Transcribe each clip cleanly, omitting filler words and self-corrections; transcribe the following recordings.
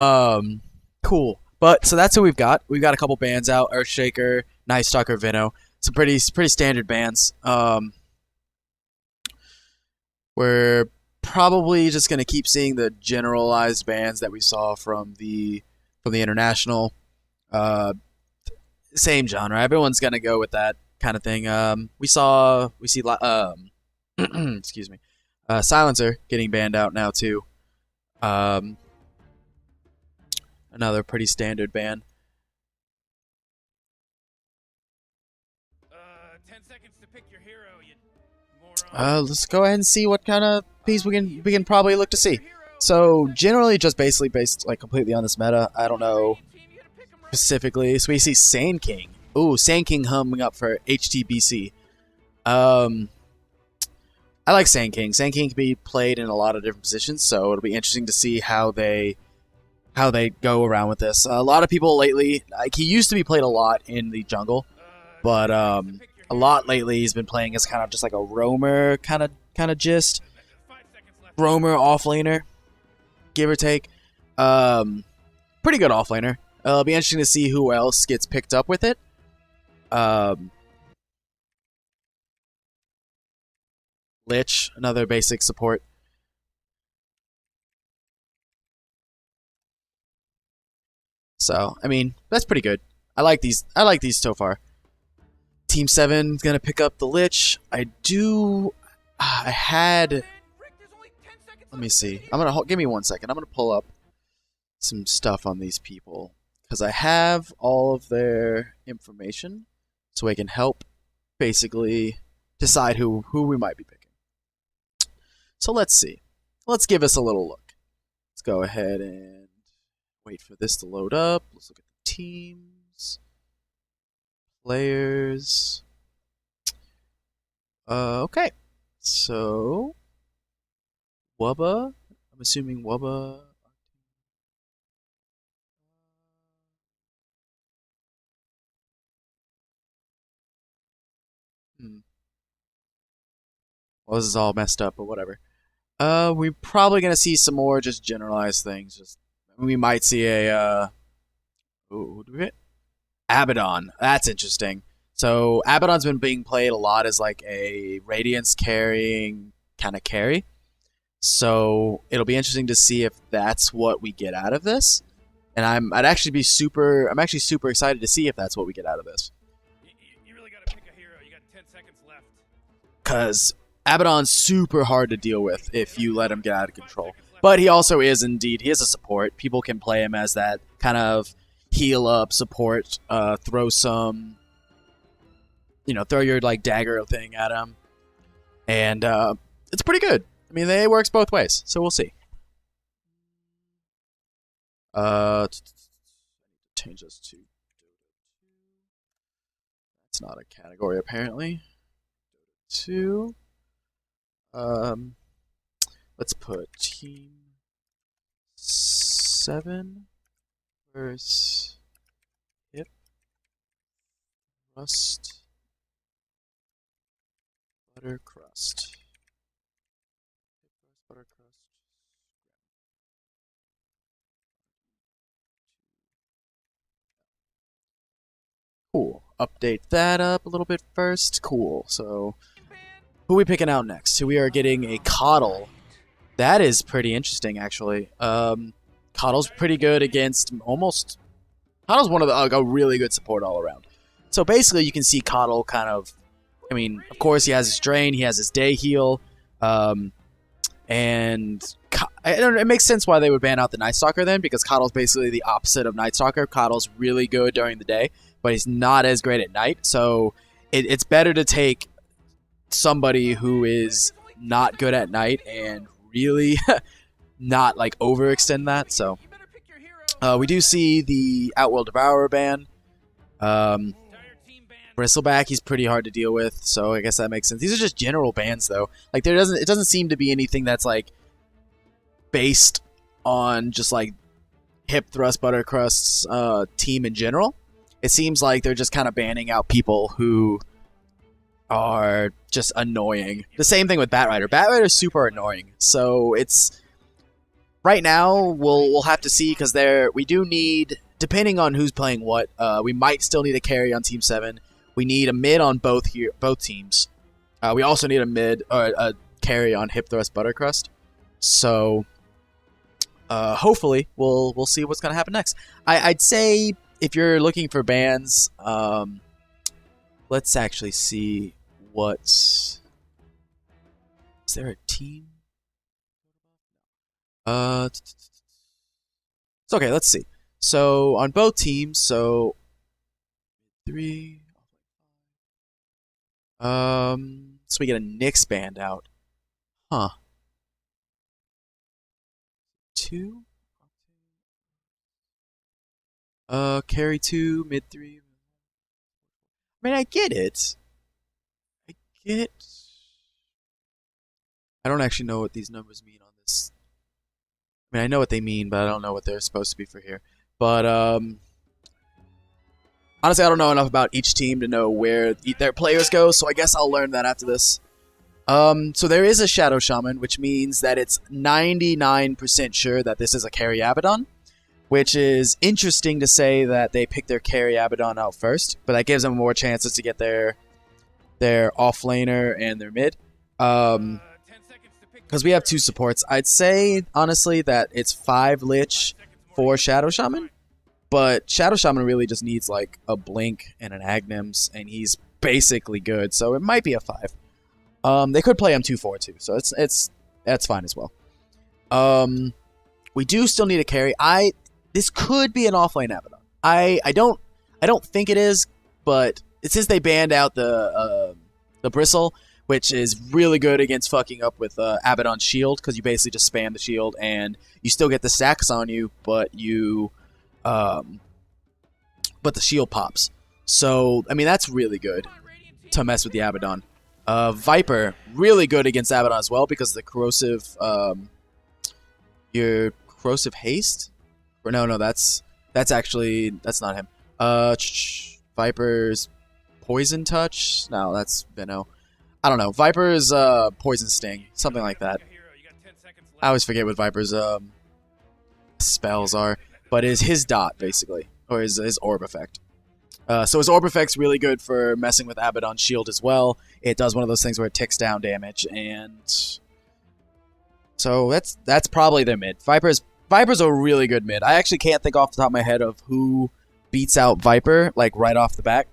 Cool. But so that's who we've got. We've got a couple bands out: Earthshaker, Night Stalker, Vino. Some pretty standard bands. We're probably just gonna keep seeing the generalized bands that we saw from the international. Uh, Same genre. Everyone's gonna go with that kind of thing. We see excuse me, Silencer getting banned out now too. Um, Another pretty standard band. 10 seconds to pick your hero, you moron. Let's go ahead and see what kind of piece we can probably look to see. So generally, just basically based like completely on this meta. I don't know specifically. So we see Sand King. Ooh, Sand King coming up for HTBC. I like Sand King. Sand King can be played in a lot of different positions, so it'll be interesting to see how they go around with this. A lot of people lately, like he used to be played a lot in the jungle, but a lot lately he's been playing as kind of just like a roamer kind of gist, roamer offlaner, give or take. Pretty good offlaner. It'll be interesting to see who else gets picked up with it. Lich, another basic support. So, I mean, that's pretty good. I like these so far. Team 7 is going to pick up the Lich. I had... Let me see. Give me 1 second. I'm going to pull up some stuff on these people. Because I have all of their information. So I can help, basically, decide who we might be picking. So let's see. Let's give us a little look. Let's go ahead and wait for this to load up. Let's look at the teams. Players. Okay. So, Wubba. I'm assuming Wubba. Well, this is all messed up, but whatever. We're probably gonna see some more just generalized things. We might see a who do we hit? Abaddon. That's interesting. So Abaddon's been being played a lot as like a Radiance carrying kind of carry. So it'll be interesting to see if that's what we get out of this. And I'm actually super excited to see if that's what we get out of this. You really gotta pick a hero. You got 10 seconds left. Because Abaddon's super hard to deal with if you let him get out of control. But he also is indeed, he is a support. People can play him as that kind of heal up support, throw some, throw your like dagger thing at him. And it's pretty good. I mean, it works both ways, so we'll see. Change this to... That's not a category, apparently. 2. Let's put Team 7 versus HipThrust, ButterCrust. ButterCrust. Cool. Update that up a little bit first. Cool. So, who are we picking out next? So we are getting a Coddle. That is pretty interesting, actually. Coddle's pretty good against almost... Coddle's one of a really good support all around. So basically, you can see Coddle kind of... I mean, of course, he has his Drain, he has his Day Heal, and it makes sense why they would ban out the Night Stalker then, because Coddle's basically the opposite of Night Stalker. Coddle's really good during the day, but he's not as great at night. So it's better to take somebody who is not good at night and really not like overextend that. So we do see the Outworld Devourer ban. Bristleback, he's pretty hard to deal with, so I guess that makes sense. These are just general bans though. Like it doesn't seem to be anything that's like based on just like HipThrust, ButterCrust's team in general. It seems like they're just kind of banning out people who are just annoying. The same thing with Batrider. Batrider's super annoying. So it's right now we'll have to see because we do need, depending on who's playing what, we might still need a carry on Team 7. We need a mid on both teams. We also need a mid or a carry on HipThrust ButterCrust. So hopefully we'll see what's gonna happen next. I'd say if you're looking for bans, let's actually see what's. Is there a team? It's okay. Let's see. So on both teams, so 3. So we get a Nyx band out, huh? 2. Carry 2, mid 3. I mean, I get it. I get. I don't actually know what these numbers mean on this. I mean, I know what they mean, but I don't know what they're supposed to be for here. But honestly, I don't know enough about each team to know where their players go, so I guess I'll learn that after this. So there is a Shadow Shaman, which means that it's 99% sure that this is a carry Abaddon, which is interesting to say that they picked their carry Abaddon out first, but that gives them more chances to get their offlaner and their mid. Because we have 2 supports. I'd say, honestly, that it's 5 Lich for Shadow Shaman, but Shadow Shaman really just needs like a Blink and an Agnems, and he's basically good, so it might be a 5. They could play him 2-4 too, so that's fine as well. We do still need a carry. This could be an offlane Abaddon. I don't think it is, but since they banned out the Bristle, which is really good against fucking up with Abaddon's shield, because you basically just spam the shield and you still get the stacks on you, but the shield pops. So I mean that's really good to mess with the Abaddon. Viper, really good against Abaddon as well because the corrosive, your corrosive haste. Or no, that's not him. Viper's poison touch. No, that's Veno. I don't know. Viper's poison sting, something like that. I always forget what Viper's spells are, but is his dot basically, or his orb effect. So his orb effect's really good for messing with Abaddon's shield as well. It does one of those things where it ticks down damage, and so that's probably their mid. Viper's a really good mid. I actually can't think off the top of my head of who beats out Viper like right off the bat.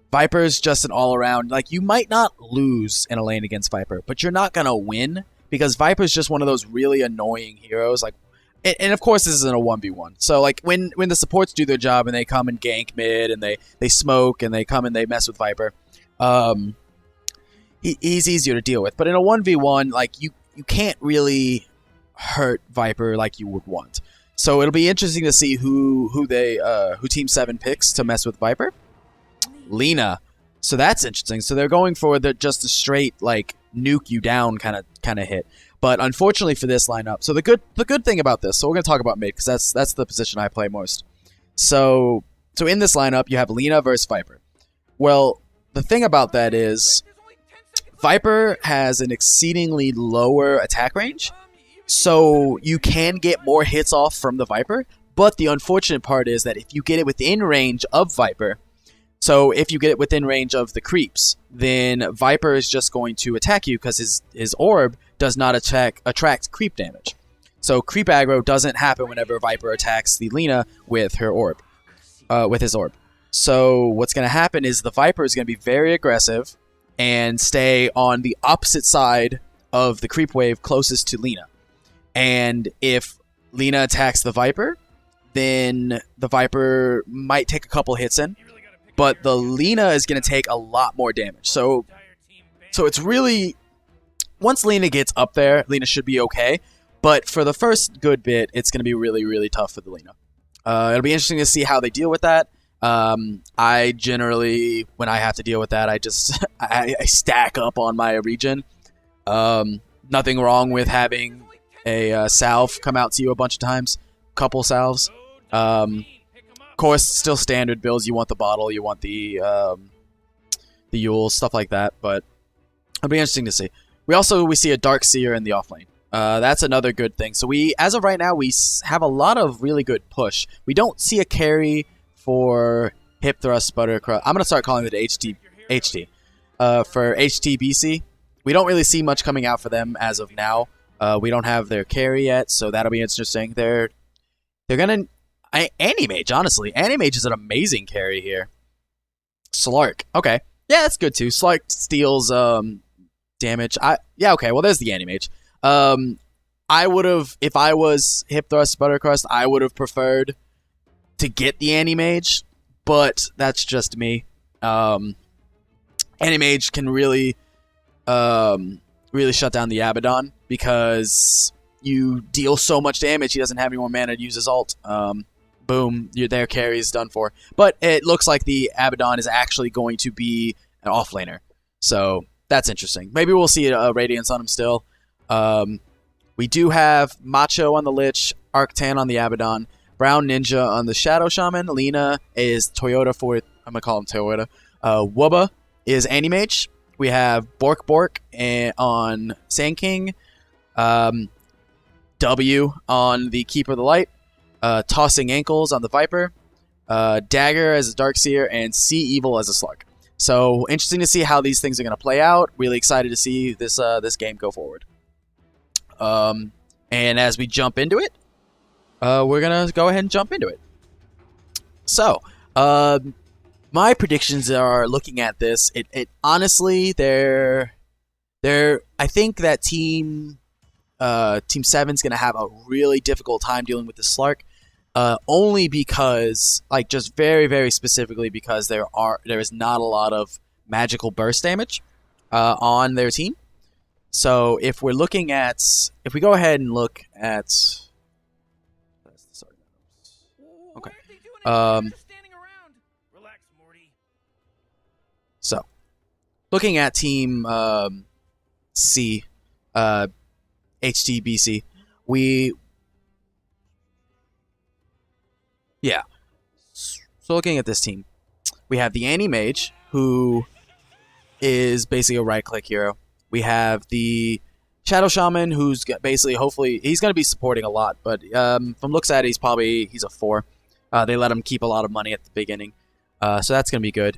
Viper's just an all-around, like, you might not lose in a lane against Viper, but you're not gonna win because Viper's just one of those really annoying heroes. Like, and of course this isn't a 1v1. So like when the supports do their job and they come and gank mid and they smoke and they come and they mess with Viper, he's easier to deal with. But in a 1v1, like you can't really hurt Viper like you would want. So it'll be interesting to see who Team 7 picks to mess with Viper. Lina. So that's interesting. So they're going for just a straight like nuke you down kind of hit. But unfortunately for this lineup, so the good thing about this, so we're gonna talk about mid because that's the position I play most. So in this lineup you have Lina versus Viper. Well, the thing about that is Viper has an exceedingly lower attack range, so you can get more hits off from the Viper. But the unfortunate part is that if you get it within range of Viper, so if you get it within range of the creeps, then Viper is just going to attack you because his orb does not attract creep damage. So creep aggro doesn't happen whenever Viper attacks the Lina with her orb, with his orb. So what's going to happen is the Viper is going to be very aggressive and stay on the opposite side of the creep wave closest to Lina. And if Lina attacks the Viper, then the Viper might take a couple hits in, but the Lina is going to take a lot more damage. So it's really, once Lina gets up there, Lina should be okay. But for the first good bit, it's going to be really, really tough for the Lina. It'll be interesting to see how they deal with that. I generally, when I have to deal with that, I just I stack up on my regen. Nothing wrong with having a salve come out to you a bunch of times, couple salves. Of course, still standard builds. You want the bottle, you want the Yule, stuff like that. But it'll be interesting to see. We see a Dark Seer in the offlane. That's another good thing. So as of right now, we have a lot of really good push. We don't see a carry for HipThrust, ButterCrust. I'm gonna start calling it HT. For HTBC, we don't really see much coming out for them as of now. We don't have their carry yet, so that'll be interesting. They're gonna Animage. Honestly, Animage is an amazing carry here. Slark, okay, yeah, that's good too. Slark steals damage. Okay. Well, there's the Animage. I would have, if I was HipThrust, ButterCrust, I would have preferred to get the Animage, but that's just me. Animage can really shut down the Abaddon because you deal so much damage. He doesn't have any more mana to use his ult. Boom, their carry is done for. But it looks like the Abaddon is actually going to be an offlaner, so that's interesting. Maybe we'll see a Radiance on him still. We do have Macho on the Lich, Arctan on the Abaddon, Brown Ninja on the Shadow Shaman. Lina is Toyota for, I'm going to call him Toyota. Wubba is Animage. We have Bork on Sand King. W on the Keeper of the Light. Tossing Ankles on the Viper. Dagger as a Darkseer. And Sea Evil as a Slark. So, interesting to see how these things are going to play out. Really excited to see this game go forward. And as we jump into it, we're going to go ahead and jump into it. So, my predictions are looking at this. It honestly, I think that Team 7's going to have a really difficult time dealing with the Slark. Only because, like, just very, very specifically because there is not a lot of magical burst damage on their team. So if we go ahead and look at, okay, so looking at Team C, HTBC, so looking at this team, we have the Animage, who is basically a right-click hero. We have the Shadow Shaman, who's basically, hopefully, he's going to be supporting a lot, but from looks at it, he's a 4. They let him keep a lot of money at the beginning, so that's going to be good.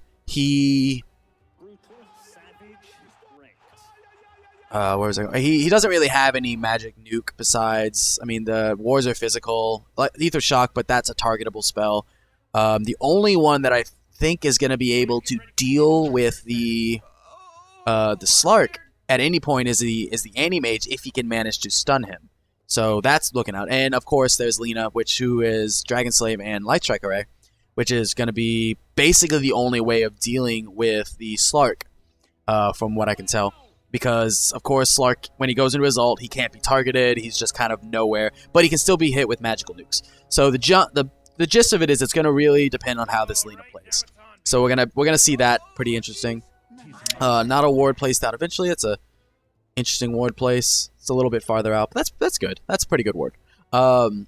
Where was I going? He doesn't really have any magic nuke besides, I mean, the wars are physical, like Ether Shock, but that's a targetable spell. The only one that I think is going to be able to deal with the Slark at any point is the Animage if he can manage to stun him. So that's looking out. And of course there's Lina, who is Dragon Slave and Light Strike Array, which is going to be basically the only way of dealing with the Slark, from what I can tell. Because, of course, Slark, when he goes into his ult, he can't be targeted, he's just kind of nowhere, but he can still be hit with magical nukes. So the gist of it is it's going to really depend on how this Lina plays. So we're gonna see that. Pretty interesting. Not a ward placed out eventually. It's a interesting ward place. It's a little bit farther out, but that's good. That's a pretty good ward. So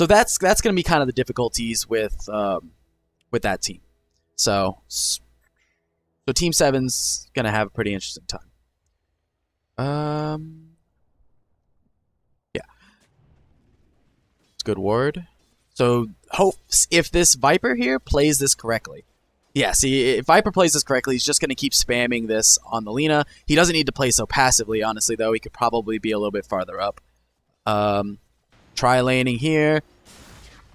that's gonna be kind of the difficulties with that team. So Team 7's gonna have a pretty interesting time. Yeah, it's a good ward. So if this Viper here plays this correctly. Yeah, see, if Viper plays this correctly, he's just going to keep spamming this on the Lina. He doesn't need to play so passively, honestly, though. He could probably be a little bit farther up. Try laning here.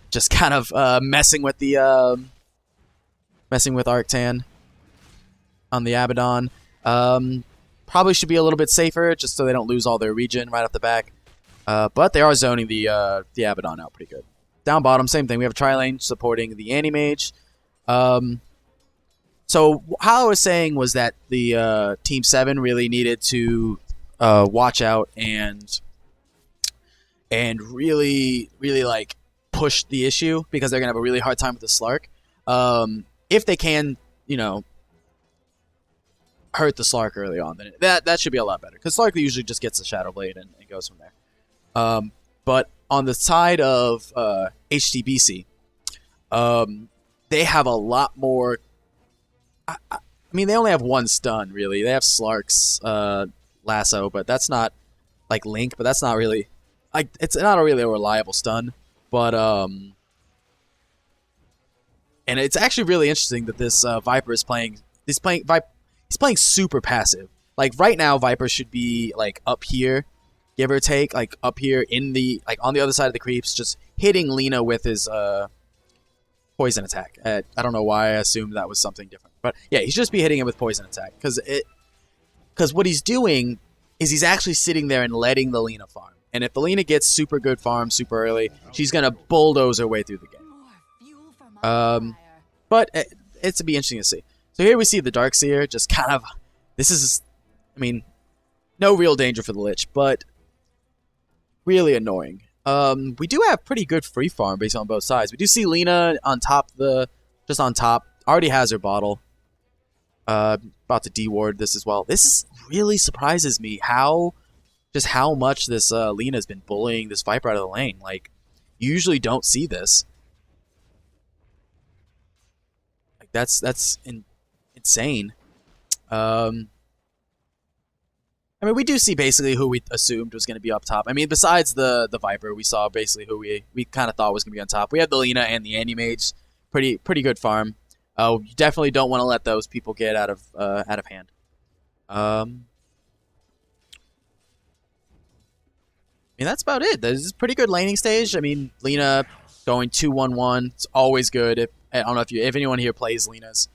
Just kind of messing with Arctan on the Abaddon. Probably should be a little bit safer, just so they don't lose all their regen right off the back. But they are zoning the Abaddon out pretty good. Down bottom, same thing. We have a tri-lane supporting the Animage. So how I was saying was that the Team 7 really needed to watch out and really like push the issue, because they're gonna have a really hard time with the Slark. If they can, hurt the Slark early on, then that should be a lot better, because Slark usually just gets the Shadow Blade and goes from there. But on the side of HTBC, they have a lot more. I mean, they only have one stun, really. They have Slark's lasso, but that's not like Link, but that's not really like it's not a really reliable stun. But and it's actually really interesting that this Viper is playing. He's playing super passive. Like right now, Viper should be like up here, give or take, like up here in the like on the other side of the creeps, just hitting Lina with his poison attack. I don't know why I assumed that was something different, but yeah, he should just be hitting him with poison attack because what he's doing is he's actually sitting there and letting the Lina farm. And if the Lina gets super good farm super early, she's gonna bulldoze her way through the game. But it's to be interesting to see. So here we see the Darkseer just kind of. This is, I mean, no real danger for the Lich, but really annoying. We do have pretty good free farm based on both sides. We do see Lina on top, just on top. Already has her bottle. About to deward this as well. This really surprises me how much this Lina has been bullying this Viper out of the lane. Like, you usually don't see this. Like that's insane. I mean, we do see basically who we assumed was going to be up top. I mean, besides the Viper, we saw basically who we kind of thought was going to be on top. We have the Lina and the Anti-Mage. Pretty good farm. You definitely don't want to let those people get out of hand. I mean, that's about it. This is a pretty good laning stage. I mean, Lina going 2-1-1. It's always good. I don't know if anyone here plays Linas.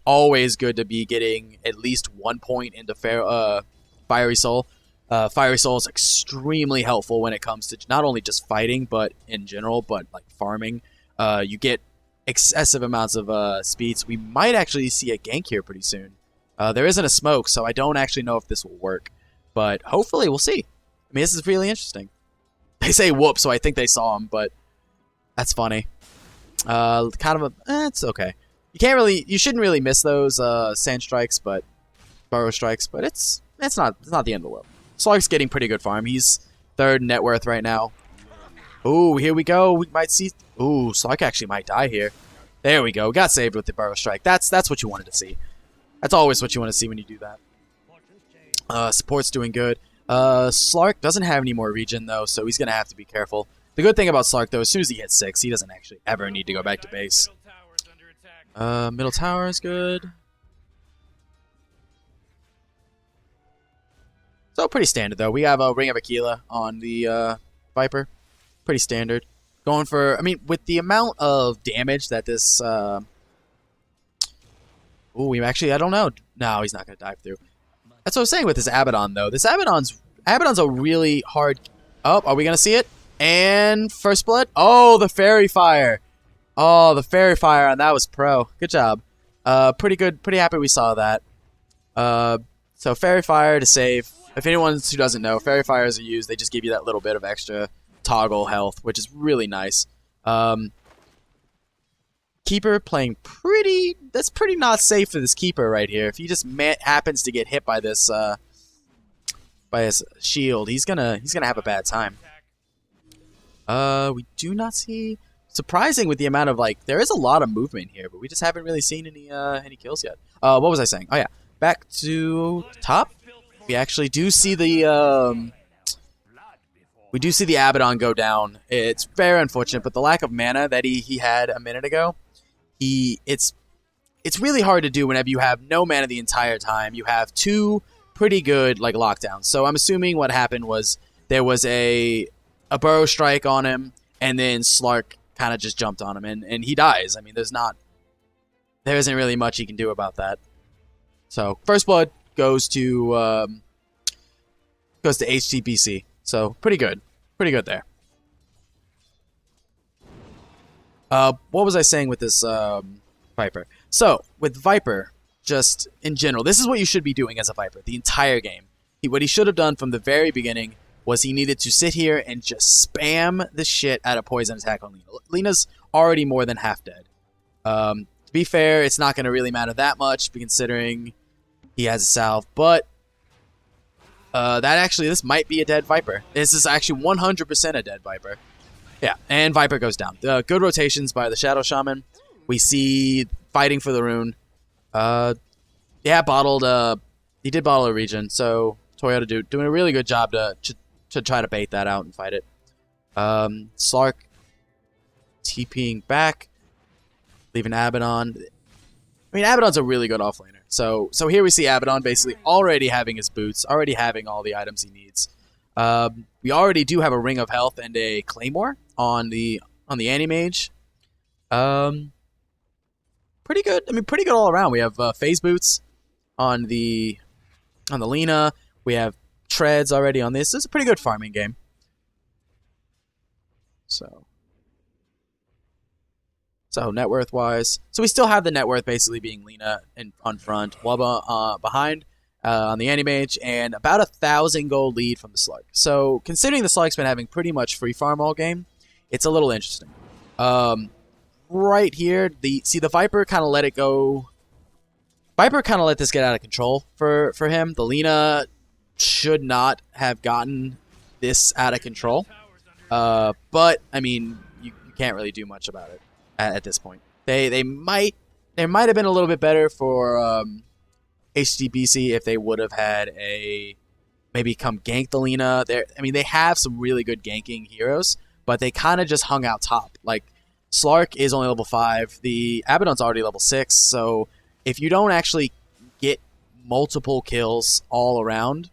Always good to be getting at least 1 point into Fiery Soul. Fiery Soul is extremely helpful when it comes to not only just fighting, but in general, but like farming. You get excessive amounts of speeds. We might actually see a gank here pretty soon. There isn't a smoke, so I don't actually know if this will work. But hopefully we'll see. I mean, this is really interesting. They say whoop, so I think they saw him, but that's funny. Kind of it's okay. You shouldn't really miss those sand strikes, but burrow strikes, but it's not the end of the world. Slark's getting pretty good farm. He's 3rd net worth right now. Ooh, here we go. We might see. Ooh, Slark actually might die here. There we go. Got saved with the burrow strike. That's what you wanted to see. That's always what you want to see when you do that. Support's doing good. Slark doesn't have any more regen though, so he's gonna have to be careful. The good thing about Slark though, as soon as he hits 6, he doesn't actually ever need to go back to base. Middle tower is good. So pretty standard though. We have a Ring of Aquila on the Viper. Pretty standard. Going for, I mean, with the amount of damage that this ooh, I don't know. No, he's not gonna dive through. That's what I was saying with this Abaddon though. This Abaddon's a really hard. Oh, are we gonna see it? And first blood. Oh, the Fairy Fire. Oh, the Fairy Fire, and that was pro. Good job. Pretty good. Pretty happy we saw that. So Fairy Fire to save. If anyone who doesn't know, Fairy Fires are used. They just give you that little bit of extra toggle health, which is really nice. Keeper playing pretty. That's pretty not safe for this Keeper right here. If he just happens to get hit by this shield, he's gonna have a bad time. We do not see. Surprising with the amount of there is a lot of movement here, but we just haven't really seen any kills yet. What was I saying? Oh yeah, back to top. We actually do see the Abaddon go down. It's very unfortunate, but the lack of mana that he had a minute ago, it's really hard to do whenever you have no mana the entire time. You have 2 pretty good lockdowns. So I'm assuming what happened was there was a burrow strike on him, and then Slark kind of just jumped on him, and he dies. I mean, there isn't really much he can do about that. So first blood goes to HTBC. So pretty good there. What was I saying with this Viper? So with Viper, just in general, this is what you should be doing as a Viper the entire game. What he should have done from the very beginning was he needed to sit here and just spam the shit out of poison attack on Lina. Lina's already more than half dead. To be fair, it's not going to really matter that much, considering he has a salve, but this might be a dead Viper. This is actually 100% a dead Viper. Yeah, and Viper goes down. Good rotations by the Shadow Shaman. We see fighting for the rune. Yeah, bottled. He did bottle a regen, so Toyota doing a really good job to try to bait that out and fight it. Slark TPing back, leaving Abaddon. I mean, Abaddon's a really good offlaner. So here we see Abaddon basically already having his boots, already having all the items he needs. We already do have a Ring of Health and a Claymore on the Anti-Mage. Pretty good. I mean, pretty good all around. We have phase boots on the Lina. We have treads already on this. It's a pretty good farming game. So net worth wise, so we still have the net worth basically being Lina on front, Wubba behind on the Anti-Mage, and about 1,000 gold lead from the Slug. So considering the Slug's been having pretty much free farm all game, it's a little interesting. Right here, the Viper kind of let it go. Viper kind of let this get out of control for him. The Lina should not have gotten this out of control. But I mean, you can't really do much about it at this point. They might have been a little bit better for HDBC if they would have had maybe come gank the Lina. I mean, they have some really good ganking heroes, but they kind of just hung out top. Like Slark is only level 5. The Abaddon's already level 6. So if you don't actually get multiple kills all around,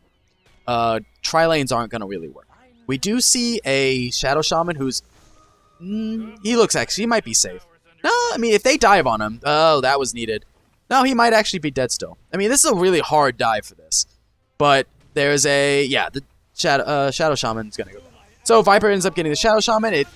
tri-lanes aren't going to really work. We do see a Shadow Shaman who's... he might be safe. No, I mean, if they dive on him... Oh, that was needed. No, he might actually be dead still. I mean, this is a really hard dive for this. But there's a... Yeah, the Shadow Shaman's going to go down. So Viper ends up getting the Shadow Shaman. It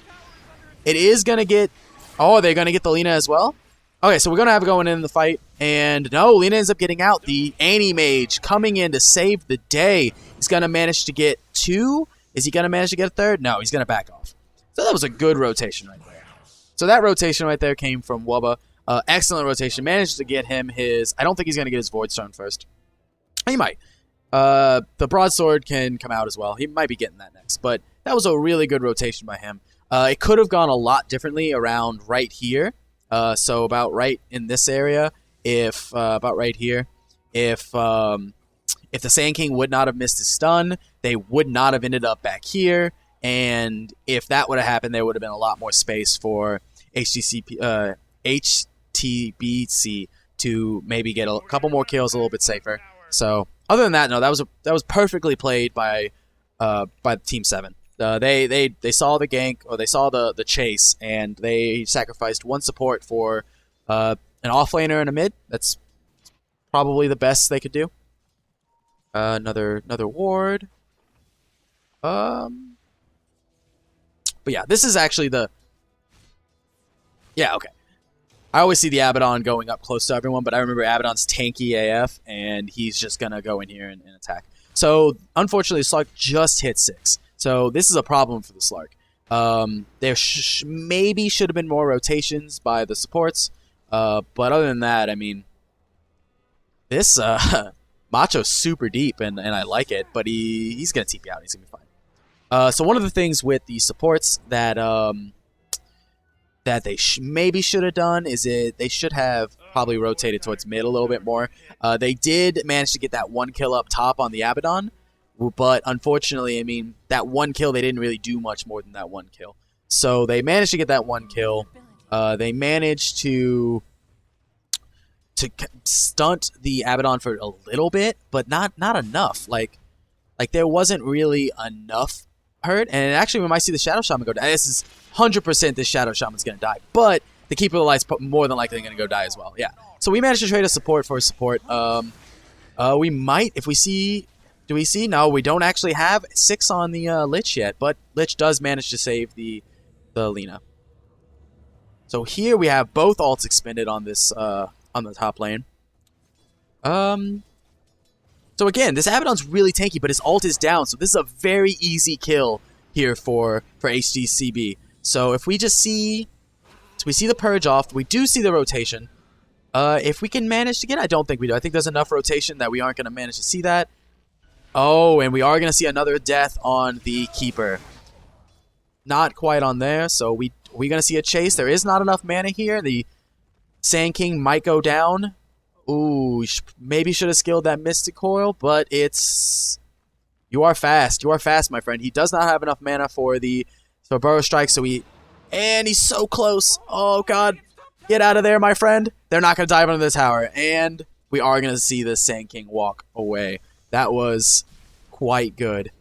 is going to get... Oh, they're going to get the Lina as well? Okay, so we're going to have it going in the fight. And no, Lina ends up getting out. The Anti-Mage coming in to save the day. He's going to manage to get 2. Is he going to manage to get a 3rd? No, he's going to back off. So that was a good rotation right there. So that rotation right there came from Wubba. Excellent rotation. Managed to get him his... I don't think he's going to get his Void Stone first. He might. The Broadsword can come out as well. He might be getting that next. But that was a really good rotation by him. It could have gone a lot differently around right here. So about right in this area. About right here. If the Sand King would not have missed his stun, they would not have ended up back here. And if that would have happened, there would have been a lot more space for HTBC to maybe get a couple more kills a little bit safer. So other than that, no, that was perfectly played by Team 7. They saw the gank, or they saw the chase, and they sacrificed one support for an offlaner and a mid. That's probably the best they could do. Another ward. But yeah, this is actually yeah, okay. I always see the Abaddon going up close to everyone, but I remember Abaddon's tanky AF, and he's just going to go in here and attack. So, unfortunately, Slark just hit 6. So, this is a problem for the Slark. There maybe should have been more rotations by the supports, but other than that, I mean, this Macho's super deep, and I like it, but he's going to TP out. He's going to be fine. So one of the things with the supports that they maybe should have done is they should have probably rotated towards mid a little bit more. They did manage to get that 1 kill up top on the Abaddon, but unfortunately, I mean, that 1 kill, they didn't really do much more than that 1 kill. So they managed to get that 1 kill. They managed to stunt the Abaddon for a little bit, but not enough. Like there wasn't really enough hurt, and actually we might see the Shadow Shaman go die. This is 100% this Shadow Shaman's going to die, but the Keeper of the Light's more than likely going to go die as well. Yeah, so we managed to trade a support for a support. We might, if we see... Do we see? No, we don't actually have 6 on the Lich yet, but Lich does manage to save the Lina. So here we have both ults expended on this on the top lane. So again, this Abaddon's really tanky, but his ult is down, so this is a very easy kill here for HDCB. So if we just see... So we see the Purge off, we do see the rotation. If we can manage to get... I don't think we do. I think there's enough rotation that we aren't going to manage to see that. Oh, and we are going to see another death on the Keeper. Not quite on there, so we're going to see a chase. There is not enough mana here. The Sand King might go down. Ooh, maybe should have skilled that Mystic Coil, but it's You are fast. You are fast, my friend. He does not have enough mana for the Burrow Strike, so and he's so close. Oh, God. Get out of there, my friend. They're not going to dive under the tower. And we are going to see the Sand King walk away. That was quite good.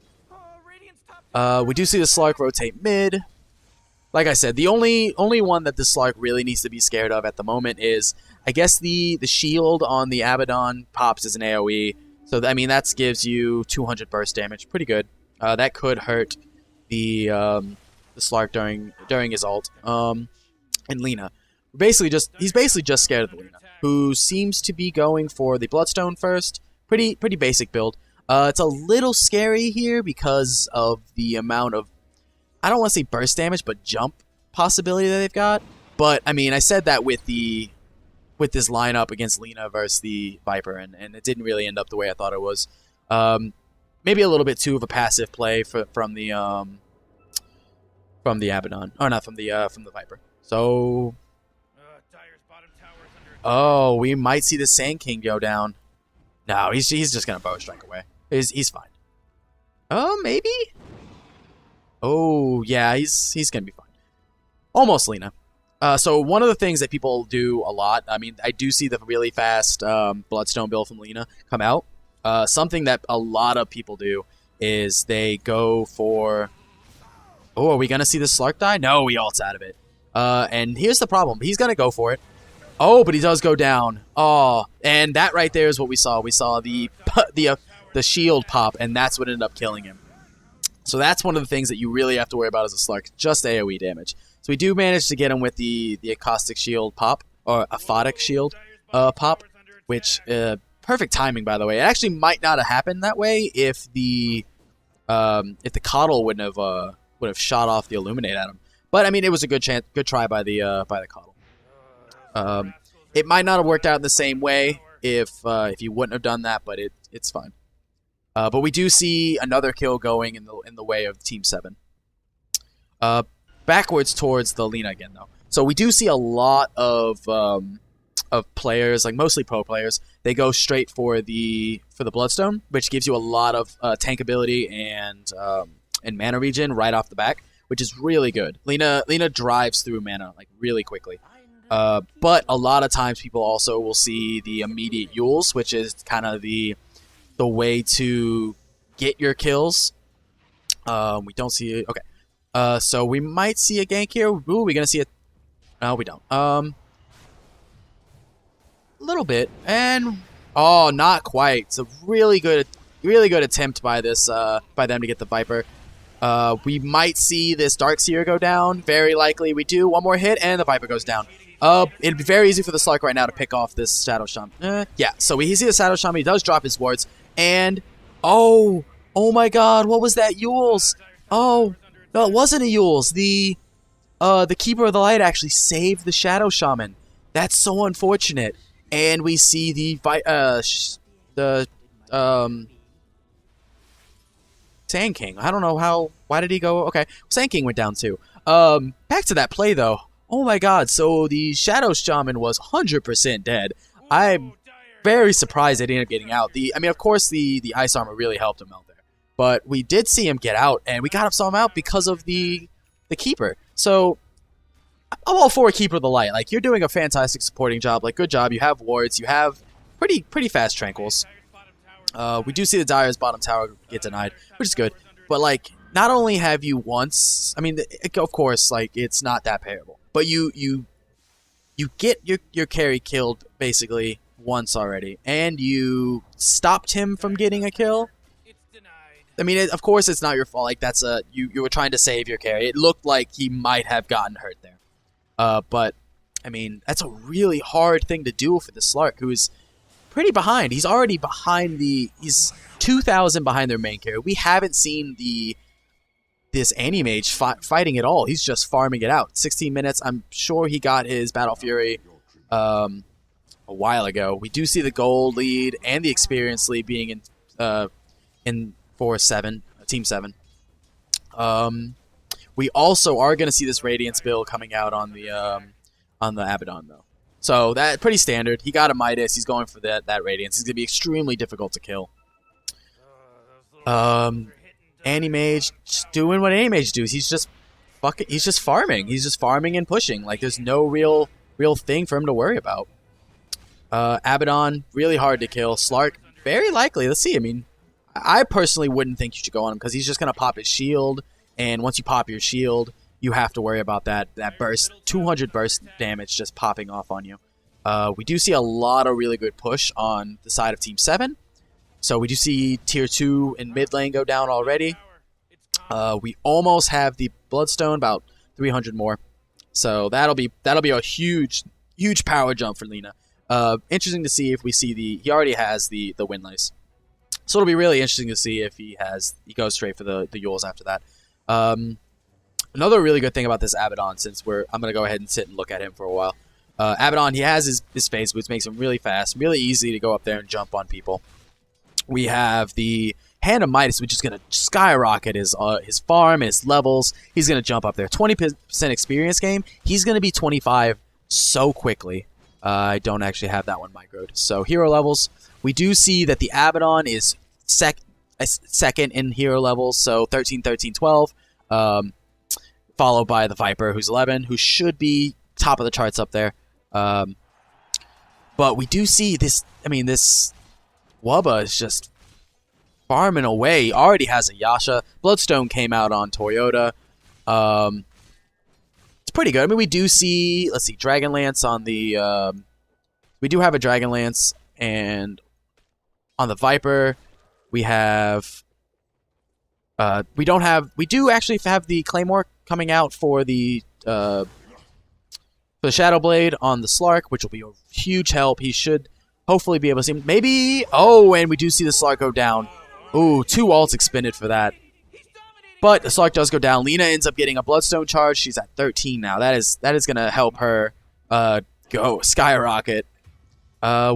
We do see the Slark rotate mid. Like I said, the only one that the Slark really needs to be scared of at the moment is, I guess, the shield on the Abaddon pops as an AoE. So, I mean, that gives you 200 burst damage. Pretty good. That could hurt the Slark during his ult. And Lina. He's basically just scared of the Lina, who seems to be going for the Bloodstone first. Pretty basic build. It's a little scary here because of the amount of, I don't want to say burst damage, but jump possibility that they've got. But, I mean, I said that with this lineup against Lina versus the Viper, and it didn't really end up the way I thought it was. Maybe a little bit too of a passive play from the Abaddon. Or not, from the Viper. So, oh, we might see the Sand King go down. No, he's just going to bow strike away. He's fine. Oh, maybe? Oh, yeah, he's going to be fine. Almost Lina. So one of the things that people do a lot, I mean, I do see the really fast Bloodstone build from Lina come out. Something that a lot of people do is they go for... Oh, are we going to see the Slark die? No, he ults out of it. And here's the problem. He's going to go for it. Oh, but he does go down. Oh, and that right there is what we saw. We saw the shield pop, and that's what ended up killing him. So that's one of the things that you really have to worry about as a Slark, just AoE damage. So we do manage to get him with the Acoustic Shield pop, or Aphotic Shield pop, which, perfect timing, by the way. It actually might not have happened that way if the Coddle wouldn't have shot off the Illuminate at him. But, I mean, it was a good try by the Coddle. It might not have worked out in the same way if you wouldn't have done that, but it's fine. But we do see another kill going in the way of Team 7. Backwards towards the Lina again, though. So we do see a lot of players, like mostly pro players. They go straight for the Bloodstone, which gives you a lot of tankability and mana regen right off the back, which is really good. Lina drives through mana like really quickly. But a lot of times people also will see the immediate Yules, which is kind of the way to get your kills. We don't see it. Okay. So we might see a gank here. Ooh, we're going to see it. No, we don't. A little bit. And, oh, not quite. It's a really good attempt by them to get the Viper. We might see this Darkseer go down. Very likely we do. One more hit, and the Viper goes down. It'd be very easy for the Slark right now to pick off this Shadow Shaman. Yeah, so we see the Shadow Shaman. He does drop his wards. And, oh my god, what was that? Yules. Oh, no, it wasn't a Yules. The Keeper of the Light actually saved the Shadow Shaman. That's so unfortunate. And we see the Sand King. I don't know why did he go? Okay, Sand King went down too. Back to that play though. Oh my god, so the Shadow Shaman was 100% dead. I'm very surprised they didn't end up getting out. I mean, of course, the Ice Armor really helped him out there. But we did see him get out, and we saw him out because of the Keeper. So, I'm all for a Keeper of the Light. Like, you're doing a fantastic supporting job. Like, good job. You have wards. You have pretty fast Tranquils. We do see the Dire's bottom tower get denied, which is good. But, like, not only have you once... I mean, of course, like, it's not that terrible. But you get your carry killed, basically, once already. And you stopped him from getting a kill. I mean, of course, it's not your fault. Like, that's you were trying to save your carry. It looked like he might have gotten hurt there. But, I mean, that's a really hard thing to do for the Slark, who is pretty behind. He's already behind he's 2,000 behind their main carry. We haven't seen this Anti-Mage fighting at all. He's just farming it out. 16 minutes. I'm sure he got his Battle Fury a while ago. We do see the gold lead and the experience lead being in for Team 7. We also are going to see this Radiance build coming out on the Abaddon, though. So, that pretty standard. He got a Midas. He's going for that Radiance. He's going to be extremely difficult to kill. Animage just doing what Animage does. He's just farming. He's just farming and pushing. Like there's no real thing for him to worry about. Abaddon, really hard to kill. Slark, very likely. Let's see. I mean, I personally wouldn't think you should go on him because he's just gonna pop his shield, and once you pop your shield, you have to worry about that burst, 200 burst damage just popping off on you. We do see a lot of really good push on the side of Team 7. So we do see tier 2 in mid lane go down already. We almost have the Bloodstone, about 300 more. So that'll be a huge power jump for Lina. Interesting to see if we see he already has the Windlace. So it'll be really interesting to see if he goes straight for the Yules after that. Another really good thing about this Abaddon, since I'm gonna go ahead and sit and look at him for a while. Abaddon, he has his phase boots, makes him really fast, really easy to go up there and jump on people. We have the Hand of Midas, which is going to skyrocket his farm, his levels. He's going to jump up there. 20% experience game. He's going to be 25 so quickly. I don't actually have that one microed. So hero levels. We do see that the Abaddon is second in hero levels. So 13, 13, 12. Followed by the Viper, who's 11, who should be top of the charts up there. But we do see this. I mean, this Wubba is just farming away. He already has a Yasha. Bloodstone came out on Toyota. It's pretty good. I mean, we do see, let's see, Dragonlance on the... we do have a Dragonlance, and on the Viper, we have... we do actually have the Claymore coming out for the Shadow Blade on the Slark, which will be a huge help. He should hopefully be able to see him. Maybe... Oh, and we do see the Slark go down. Ooh, 2 ults expended for that. But the Slark does go down. Lina ends up getting a Bloodstone charge. She's at 13 now. That is going to help her go skyrocket.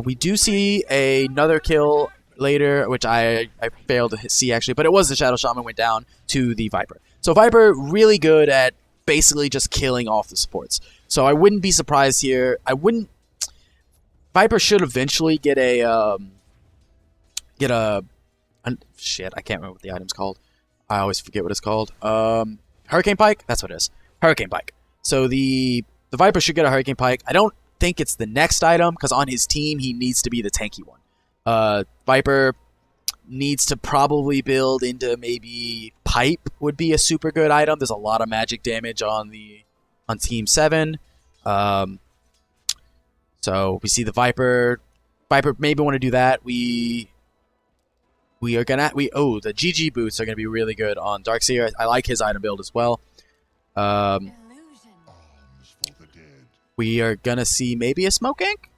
We do see another kill later, which I failed to see actually, but it was the Shadow Shaman went down to the Viper. So Viper really good at basically just killing off the supports. So I wouldn't be surprised here. Viper should eventually get a shit, I can't remember what the item's called. I always forget what it's called. Hurricane Pike? That's what it is. Hurricane Pike. So the Viper should get a Hurricane Pike. I don't think it's the next item, because on his team, he needs to be the tanky one. Viper needs to probably build into maybe Pipe would be a super good item. There's a lot of magic damage on Team 7. So we see the Viper. Viper maybe want to do that. The GG boots are gonna be really good on Darkseer. I like his item build as well. We are gonna see maybe a Smoke Ink.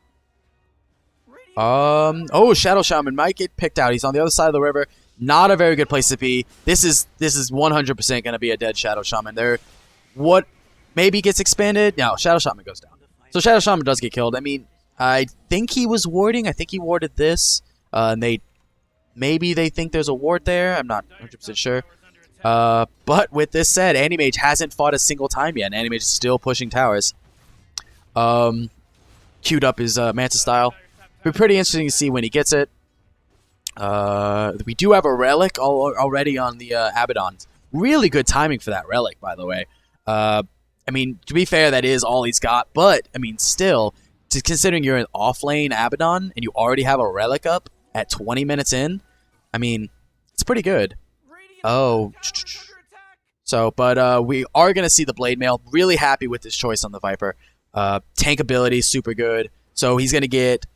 Shadow Shaman might get picked out. He's on the other side of the river. Not a very good place to be. This is 100% gonna be a dead Shadow Shaman. What maybe gets expanded? No, Shadow Shaman goes down. So Shadow Shaman does get killed. I mean, I think he was warding. I think he warded this. And maybe they think there's a ward there. I'm not 100% sure. But with this said, Animage hasn't fought a single time yet. And Animage is still pushing towers. Queued up his Manta style. It'll be pretty interesting to see when he gets it. We do have a Relic already on the Abaddon. Really good timing for that Relic, by the way. I mean, to be fair, that is all he's got. But, I mean, still, considering you're an off-lane Abaddon and you already have a Relic up at 20 minutes in, I mean, it's pretty good. Oh. So, but we are going to see the Blade Mail. Really happy with this choice on the Viper. Tank ability, super good. So he's going to get...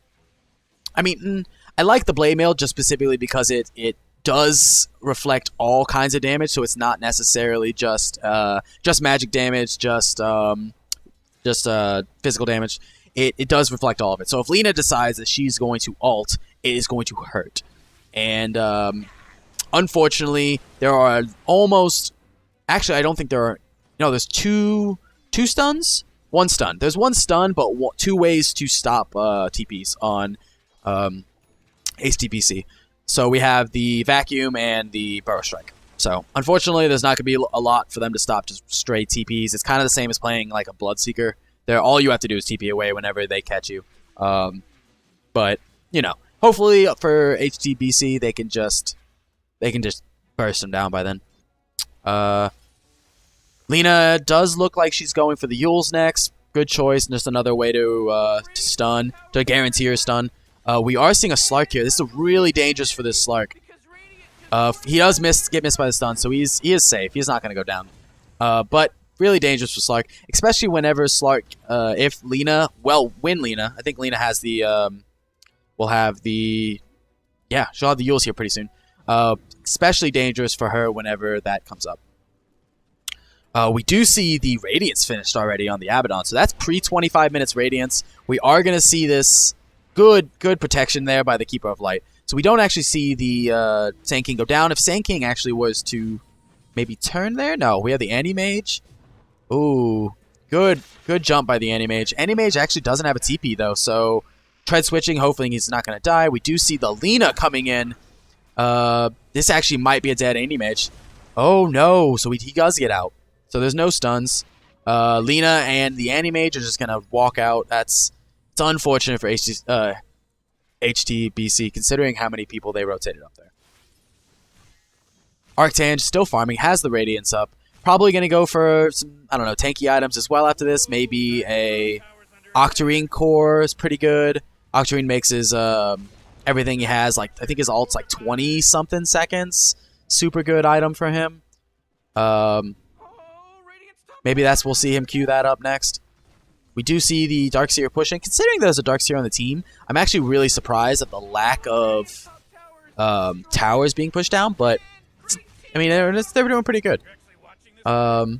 I mean, I like the Blade Mail just specifically because it does reflect all kinds of damage, so it's not necessarily just magic damage, just physical damage. It does reflect all of it. So if Lina decides that she's going to ult, it is going to hurt. And unfortunately, there are almost... Actually, I don't think there are... No, there's two stuns? One stun. There's one stun, but 2 ways to stop TPs on HTPC. So we have the Vacuum and the Burrow Strike. So, unfortunately, there's not going to be a lot for them to stop just straight TPs. It's kind of the same as playing like a Bloodseeker. All you have to do is TP away whenever they catch you. But, you know, hopefully for HTBC, they can just burst him down by then. Lina does look like she's going for the Yules next. Good choice. Just another way to stun, to guarantee her stun. We are seeing a Slark here. This is really dangerous for this Slark. He does get missed by the stun, so he is safe. He's not going to go down. But really dangerous for Slark, especially whenever Slark, if Lina, when Lina, I think Lina has the, will have the, yeah, she'll have the Yules here pretty soon. Especially dangerous for her whenever that comes up. We do see the Radiance finished already on the Abaddon, so that's pre-25 minutes Radiance. We are going to see this good protection there by the Keeper of Light. So we don't actually see the Sand King go down. If Sand King actually was to maybe turn there, no, we have the Anti-Mage. Ooh, good jump by the Anti-Mage. Anti-Mage actually doesn't have a TP though, so tread switching, hopefully he's not going to die. We do see the Lina coming in. This actually might be a dead Anti-Mage. Oh no, so he does get out. So there's no stuns. Lina and the Anti-Mage are just going to walk out. It's unfortunate for HTBC, considering how many people they rotated up there. Arctange still farming, has the Radiance up. Probably going to go for some, I don't know, tanky items as well after this. Maybe a Octarine core is pretty good. Octarine makes his everything he has, like I think his ult's like 20-something seconds. Super good item for him. Maybe we'll see him queue that up next. We do see the Darkseer pushing. Considering there's a Darkseer on the team, I'm actually really surprised at the lack of towers being pushed down, but I mean, they're doing pretty good. So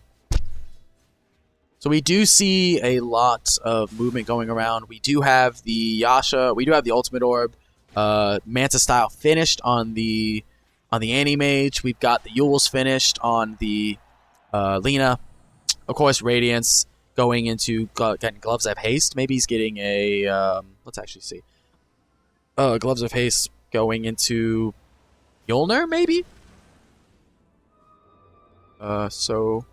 we do see a lot of movement going around. We do have the Yasha. We do have the Ultimate Orb. Manta Style finished on the Anti-Mage. We've got the Yules finished on the Lina. Of course, Radiance going into getting Gloves of Haste. Maybe he's getting a... let's actually see. Gloves of Haste going into Mjolnir, maybe? So...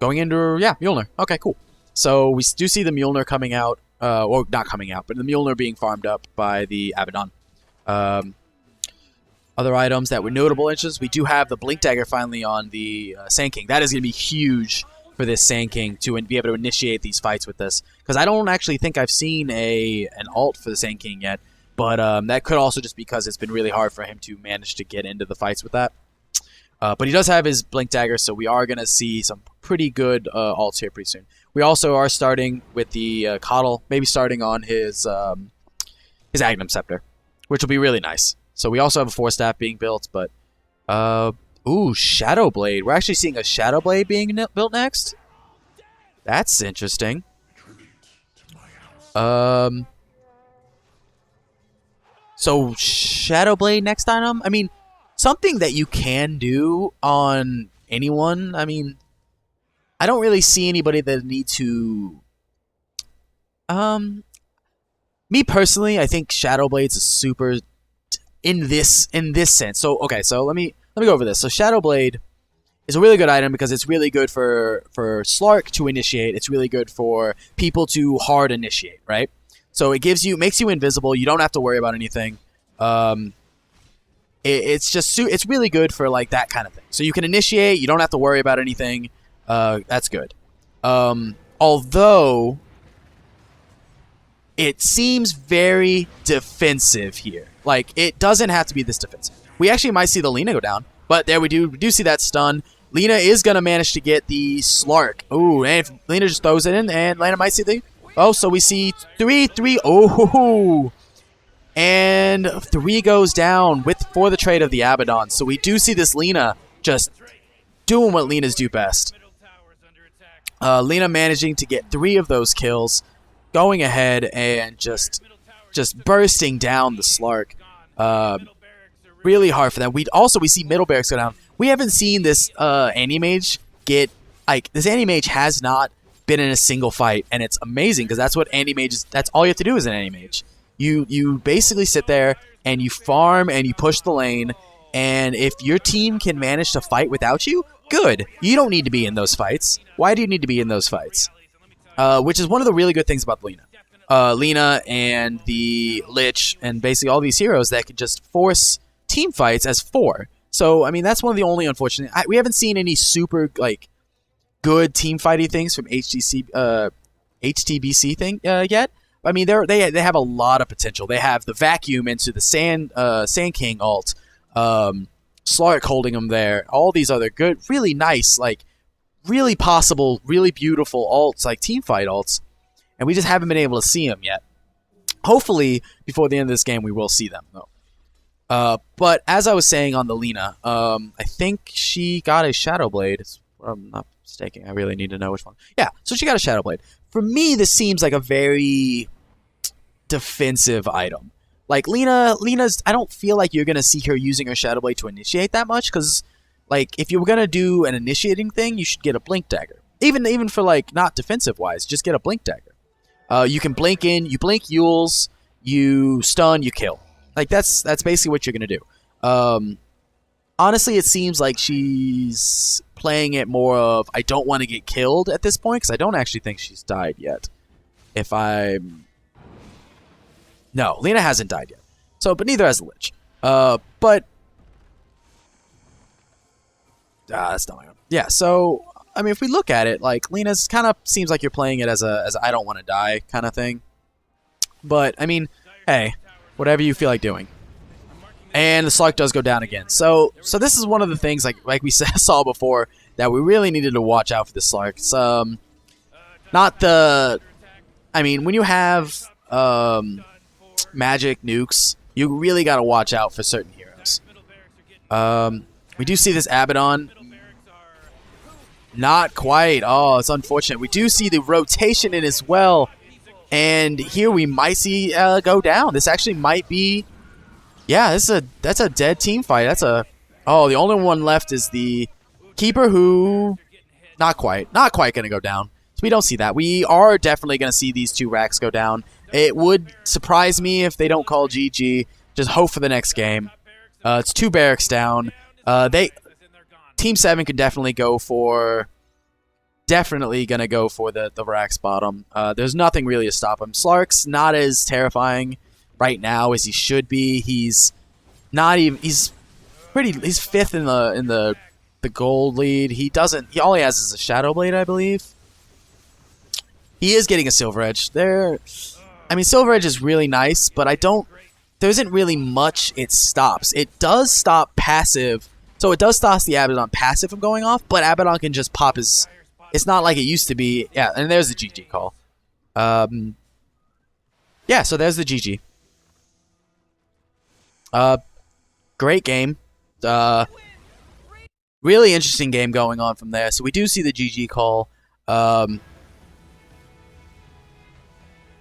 Going into... Yeah, Mjolnir. Okay, cool. So we do see the Mjolnir coming out. Or not coming out, but the Mjolnir being farmed up by the Abaddon. Other items that were notable inches. We do have the Blink Dagger finally on the Sand King. That is going to be huge for this Sand King to be able to initiate these fights with this. Because I don't actually think I've seen an ult for the Sand King yet. But that could also just because it's been really hard for him to manage to get into the fights with that. But he does have his Blink Dagger, so we are going to see some pretty good ults here pretty soon. We also are starting with the Coddle, maybe starting on his Agnum Scepter, which will be really nice. So we also have a 4-staff being built, but... ooh, Shadow Blade. We're actually seeing a Shadow Blade being built next? That's interesting. So, Shadow Blade next item? I mean, something that you can do on anyone. I mean, I don't really see anybody that need to... Me personally, I think Shadow Blade's a super... In this sense. So, okay, so let me go over this. So, Shadow Blade is a really good item because it's really good for Slark to initiate. It's really good for people to hard initiate, right? So it makes you invisible. You don't have to worry about anything. It's really good for like that kind of thing. So you can initiate. You don't have to worry about anything. That's good. Although it seems very defensive here. Like it doesn't have to be this defensive. We actually might see the Lina go down, but there we do see that stun. Lina is gonna manage to get the Slark. Ooh, and if Lina just throws it in, and Lina might see the... Oh, so we see 3. Oh, and 3 goes down for the trade of the Abaddon. So we do see this Lina just doing what Linas do best. Lina managing to get 3 of those kills, going ahead and just bursting down the Slark. Really hard for them. We see middle barracks go down. We haven't seen this Anti-Mage get... Like, this Anti-Mage has not been in a single fight, and it's amazing, because that's what Anti-Mage is... That's all you have to do as an Anti-Mage. You basically sit there, and you farm, and you push the lane, and if your team can manage to fight without you, good. You don't need to be in those fights. Why do you need to be in those fights? Which is one of the really good things about Lina. Lina and the Lich, and basically all these heroes that can just force team fights as 4. So I mean, that's one of the only unfortunate. We haven't seen any super like good team fighty things from HTBC thing yet. I mean, they have a lot of potential. They have the vacuum into the Sand King alt, Slark holding them there. All these other good, really nice, like really possible, really beautiful alts, like team fight alts, and we just haven't been able to see them yet. Hopefully, before the end of this game, we will see them though. But as I was saying on the Lina, I think she got a Shadow Blade. I'm not mistaken. I really need to know which one. Yeah, so she got a Shadow Blade. For me, this seems like a very defensive item. Like Lena's. I don't feel like you're gonna see her using her Shadow Blade to initiate that much, because like if you were gonna do an initiating thing, you should get a Blink Dagger. Even for like not defensive wise, just get a Blink Dagger. You can blink in, you blink Yules, you stun, you kill. Like that's basically what you're gonna do. Honestly, it seems like she's playing it more of I don't want to get killed at this point, because I don't actually think she's died yet. No, Lina hasn't died yet. So, but neither has the Lich. But that's not my own. Yeah. So, I mean, if we look at it, like Lina's kind of seems like you're playing it as a I don't want to die kind of thing. But I mean, hey, whatever you feel like doing. And the Slark does go down again. So this is one of the things like we saw before that we really needed to watch out for the Slark. It's not the. I mean, when you have magic nukes, you really got to watch out for certain heroes. We do see this Abaddon. Not quite. Oh, it's unfortunate. We do see the rotation in as well. And here we might see go down. This actually might be. Yeah, that's a dead team fight. The only one left is the Keeper, who not quite gonna go down. So we don't see that. We are definitely gonna see these two racks go down. It would surprise me if they don't call GG. Just hope for the next game. It's 2 barracks down. Team 7 could definitely go for. Definitely gonna go for the racks bottom. There's nothing really to stop him. Slark's not as terrifying right now as he should be. He's not even. He's 5th in the gold lead. He all he has is a Shadow Blade, I believe. He is getting a Silver Edge. I mean, Silver Edge is really nice, but there isn't really much it stops. It does stop passive, so it does stop the Abaddon passive from going off, but Abaddon can just pop his. It's not like it used to be. Yeah, and there's the GG call. Yeah, so there's the GG. Great game. Really interesting game going on from there. So we do see the GG call.